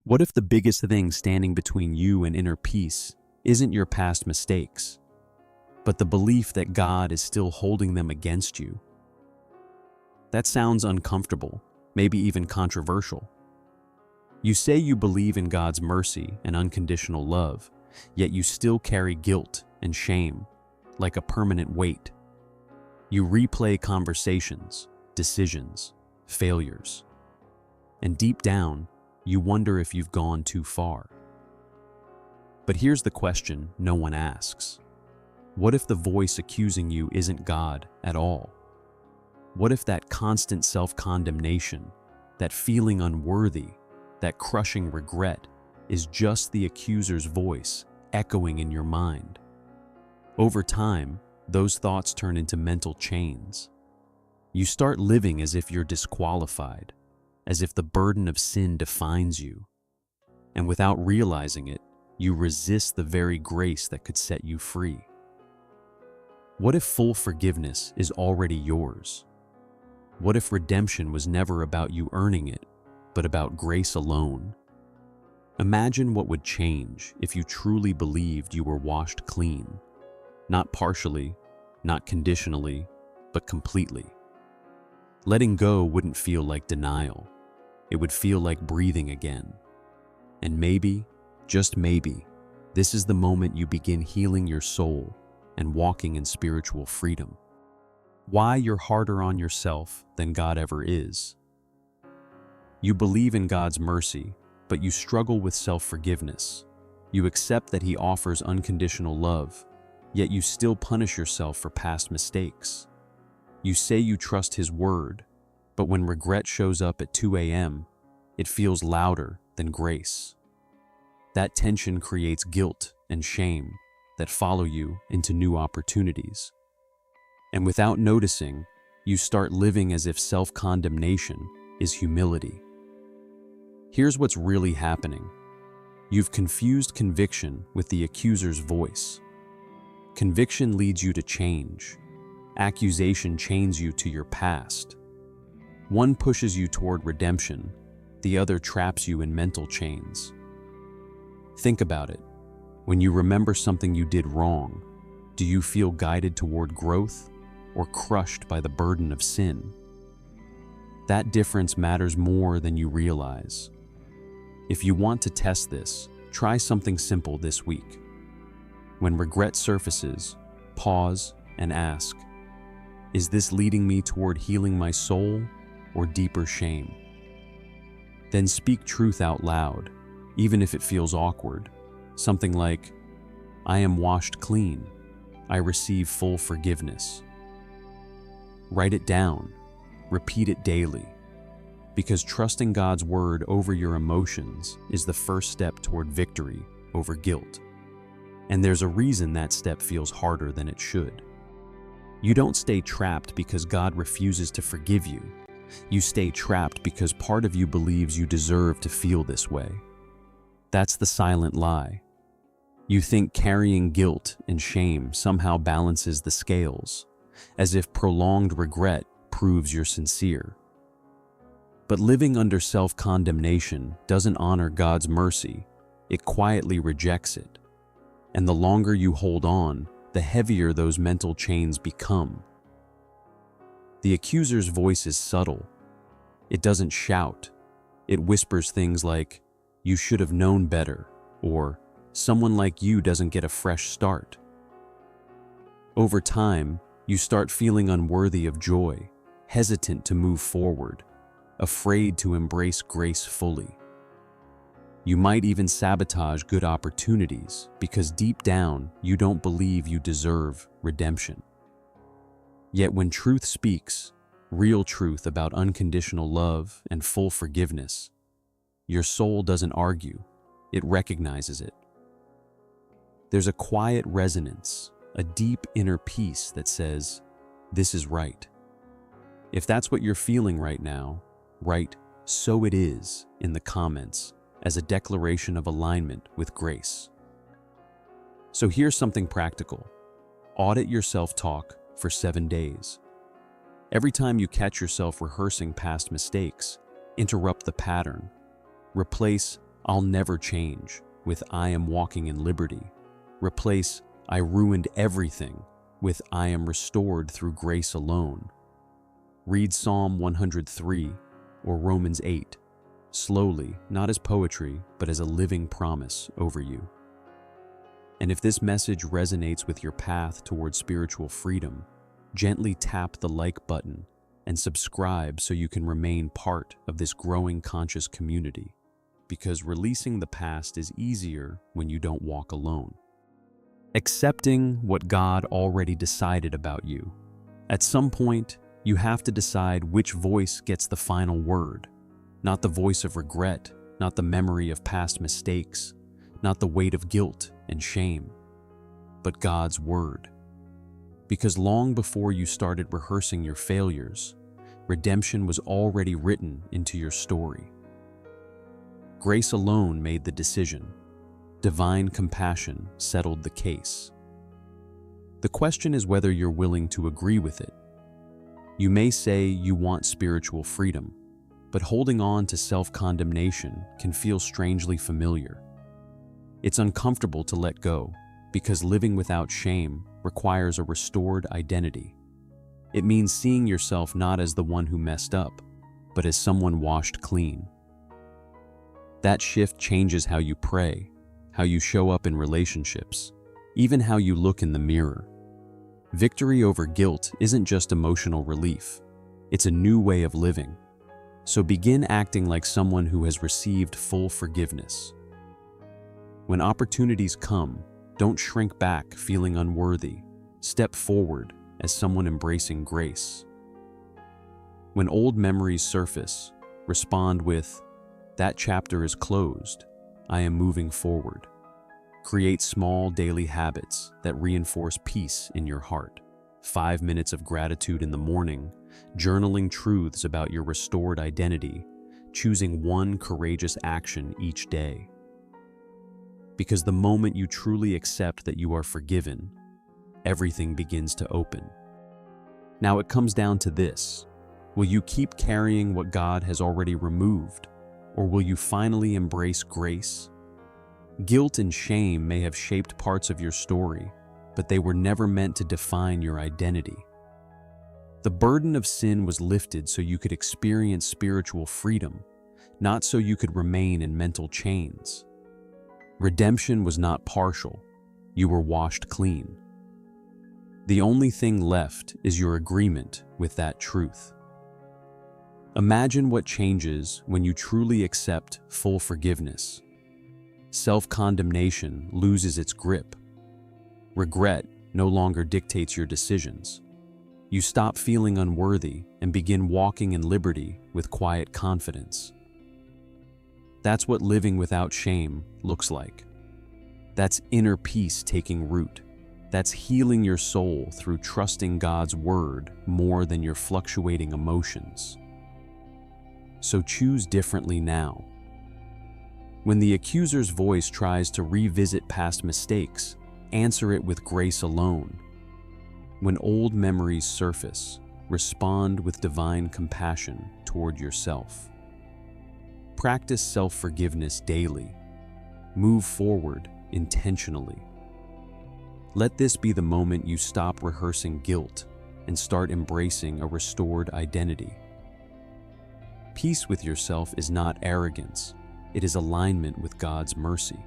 What if the biggest thing standing between you and inner peace isn't your past mistakes, but the belief that God is still holding them against you? That sounds uncomfortable, maybe even controversial. You say you believe in God's mercy and unconditional love, yet you still carry guilt and shame like a permanent weight. You replay conversations, decisions, failures, and deep down, you wonder if you've gone too far. But here's the question no one asks. What if the voice accusing you isn't God at all? What if that constant self-condemnation, that feeling unworthy, that crushing regret is just the accuser's voice echoing in your mind? Over time, those thoughts turn into mental chains. You start living as if you're disqualified, as if the burden of sin defines you. And without realizing it, you resist the very grace that could set you free. What if full forgiveness is already yours? What if redemption was never about you earning it, but about grace alone? Imagine what would change if you truly believed you were washed clean, not partially, not conditionally, but completely. Letting go wouldn't feel like denial. It would feel like breathing again. And maybe, just maybe, this is the moment you begin healing your soul and walking in spiritual freedom. Why you're harder on yourself than God ever is. You believe in God's mercy, but you struggle with self-forgiveness. You accept that He offers unconditional love, yet you still punish yourself for past mistakes. You say you trust His word, but when regret shows up at 2 a.m., it feels louder than grace. That tension creates guilt and shame that follow you into new opportunities. And without noticing, you start living as if self-condemnation is humility. Here's what's really happening. You've confused conviction with the accuser's voice. Conviction leads you to change. Accusation chains you to your past. One pushes you toward redemption, the other traps you in mental chains. Think about it. When you remember something you did wrong, do you feel guided toward growth or crushed by the burden of sin? That difference matters more than you realize. If you want to test this, try something simple this week. When regret surfaces, pause and ask, is this leading me toward healing my soul or deeper shame? Then speak truth out loud, even if it feels awkward. Something like, I am washed clean. I receive full forgiveness. Write it down. Repeat it daily. Because trusting God's word over your emotions is the first step toward victory over guilt. And there's a reason that step feels harder than it should. You don't stay trapped because God refuses to forgive you. You stay trapped because part of you believes you deserve to feel this way. That's the silent lie. You think carrying guilt and shame somehow balances the scales, as if prolonged regret proves you're sincere. But living under self-condemnation doesn't honor God's mercy. It quietly rejects it. And the longer you hold on, the heavier those mental chains become. The accuser's voice is subtle. It doesn't shout. It whispers things like, you should have known better, or someone like you doesn't get a fresh start. Over time, you start feeling unworthy of joy, hesitant to move forward, afraid to embrace grace fully. You might even sabotage good opportunities because deep down you don't believe you deserve redemption. Yet when truth speaks, real truth about unconditional love and full forgiveness, your soul doesn't argue, it recognizes it. There's a quiet resonance, a deep inner peace that says, this is right. If that's what you're feeling right now, write, so it is, in the comments as a declaration of alignment with grace. So here's something practical. Audit your self-talk for 7 days. Every time you catch yourself rehearsing past mistakes, interrupt the pattern. Replace "I'll never change" with "I am walking in liberty." Replace "I ruined everything" with "I am restored through grace alone." Read Psalm 103 or Romans 8, slowly, not as poetry, but as a living promise over you. And if this message resonates with your path toward spiritual freedom, gently tap the like button and subscribe so you can remain part of this growing conscious community, because releasing the past is easier when you don't walk alone. Accepting what God already decided about you. At some point, you have to decide which voice gets the final word. Not the voice of regret, not the memory of past mistakes, not the weight of guilt and shame, but God's word. Because long before you started rehearsing your failures, redemption was already written into your story. Grace alone made the decision. Divine compassion settled the case. The question is whether you're willing to agree with it. You may say you want spiritual freedom, but holding on to self-condemnation can feel strangely familiar. It's uncomfortable to let go, because living without shame requires a restored identity. It means seeing yourself not as the one who messed up, but as someone washed clean. That shift changes how you pray, how you show up in relationships, even how you look in the mirror. Victory over guilt isn't just emotional relief, it's a new way of living. So begin acting like someone who has received full forgiveness. When opportunities come, don't shrink back feeling unworthy. Step forward as someone embracing grace. When old memories surface, respond with, "That chapter is closed. I am moving forward." Create small daily habits that reinforce peace in your heart. 5 minutes of gratitude in the morning, journaling truths about your restored identity, choosing one courageous action each day. Because the moment you truly accept that you are forgiven, everything begins to open. Now it comes down to this: will you keep carrying what God has already removed, or will you finally embrace grace? Guilt and shame may have shaped parts of your story, but they were never meant to define your identity. The burden of sin was lifted so you could experience spiritual freedom, not so you could remain in mental chains. Redemption was not partial. You were washed clean. The only thing left is your agreement with that truth. Imagine what changes when you truly accept full forgiveness. Self-condemnation loses its grip. Regret no longer dictates your decisions. You stop feeling unworthy and begin walking in liberty with quiet confidence. That's what living without shame looks like. That's inner peace taking root. That's healing your soul through trusting God's word more than your fluctuating emotions. So choose differently now. When the accuser's voice tries to revisit past mistakes, answer it with grace alone. When old memories surface, respond with divine compassion toward yourself. Practice self-forgiveness daily. Move forward intentionally. Let this be the moment you stop rehearsing guilt and start embracing a restored identity. Peace with yourself is not arrogance. It is alignment with God's mercy.